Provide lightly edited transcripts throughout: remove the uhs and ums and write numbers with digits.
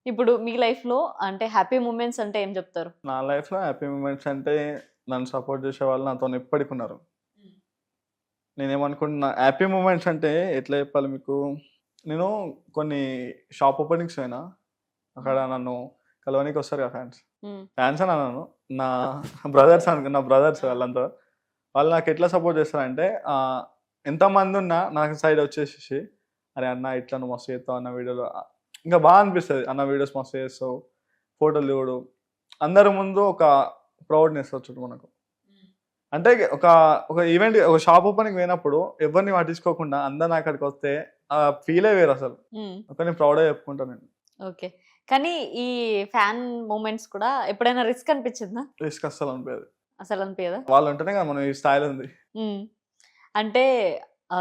ఇప్పుడు మీ లైఫ్‌లో అంటే హ్యాపీ మూమెంట్స్ అంటే ఏం చెప్తారు? నా లైఫ్‌లో హ్యాపీ మూమెంట్స్ అంటే నన్ను సపోర్ట్ చేసేవాళ్ళు నాతోని ఎప్పటికున్నారు. నేనేమనుకుంటున్నా హ్యాపీ మూమెంట్స్ అంటే ఎట్లా చెప్పాలి మీకు? నేను కొన్ని షాప్ ఓపెనింగ్స్ పోయినా. అక్కడ నన్ను కలవనీకి వస్తారు కదా ఫ్యాన్స్. హ్మ్. ఫ్యాన్స్ అని అనను. నా నా బ్రదర్స్ వాళ్ళంతా. వాళ్ళు నాకెట్లా సపోర్ట్ చేస్తారంటే ఎంతమందున్నా నాకు సైడ్ వచ్చేసేసి, "అరే అన్న ఇట్లా నువ్వు మస్తు చేస్తావు అన్న వీడియోలో" ఇంకా బాగా అనిపిస్తది. "అన్న వీడియోస్ మస్తు చేస్తావు, ఫోటోలు దిగుడు." అందరి ముందు ఒక ప్రౌడ్‌నెస్ వచ్చుడు మనకు. అంటే ఒక ఒక ఈవెంట్ ఒక షాప్ ఓపెనింగ్ పోయినప్పుడు ఎవరిని పట్టించుకోకుండా అందరు నా కాడికి వస్తే ఆ ఫీలే వేరసలు. హ్మ్. నేను ప్రౌడ్‌గా చెప్పుకుంటా నేను. ఓకే. కానీ ఈ ఫ్యాన్ మూమెంట్స్ కూడా ఎప్పుడైనా రిస్క్ అనిపించిందా? రిస్క్ అస్సలు అనిపియదు. అసలు అనిపియదా? వాళ్ళు ఉంటేనే కదా మనం ఈ స్థాయిలో ఉంది. హ్మ్. అంటే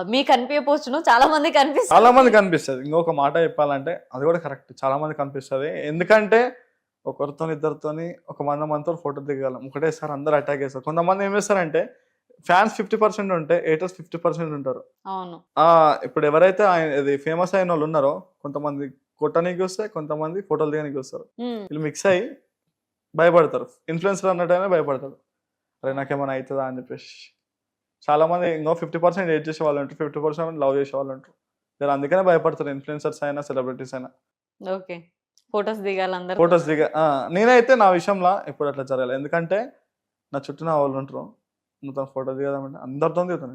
మీకు అనిపియపోవచ్చును. చాలా మందికి అనిపిస్తది. చాలా మందికి అనిపిస్తది. ఇంకొక మాట చెప్పాలంటే అది కూడా కరెక్ట్. చాలా మందికి అనిపిస్తది. ఎందుకంటే ఒకరితోని ఇద్దరితోని ఒక 100 మందితో ఫోటో దిగగలం. ఒకటేసారి అందరూ అటాక్ చేస్తారు. కొంతమంది ఏం చేస్తారంటే ఫ్యాన్స్ 50% ఉంటే హేటర్స్ 50% ఉంటారు. అవును. ఇప్పుడు ఎవరైతే ఇది ఫేమస్ అయినోళ్ళు ఉన్నారో కొంతమంది కొట్టనీకి వస్తాయి. కొంతమంది ఫోటోలు దిగనీకి వస్తారు. హ్మ్. వీళ్ళు మిక్స్ అయ్యి భయపడతారు. ఇన్‌ఫ్లుయెన్సర్ అన్నట్టయినా భయపడతాడు. అరే నాకేమైనా అయితదా అని చెప్పేసి. చాలా మంది ఇంకో 50% హేట్ చేసే వాళ్ళు ఉంటారు. 50% లవ్ చేసే వాళ్ళు ఉంటారు. జర అందుకనే భయపడతారు ఇన్‌ఫ్లుయెన్సర్స్ అయినా, సెలబ్రిటీస్ అయినా. ఓకే. ఫోటోస్ దిగాలి అందరూ. ఫోటోస్ నేనైతే నా విషయంలో ఎప్పుడు అట్లా జరగలేదు. ఎందుకంటే నా చుట్టూ నా వాళ్ళు ఉంటారు. నాతోని ఫోటో దిగదామంటే అందరితోని దిగుతాను.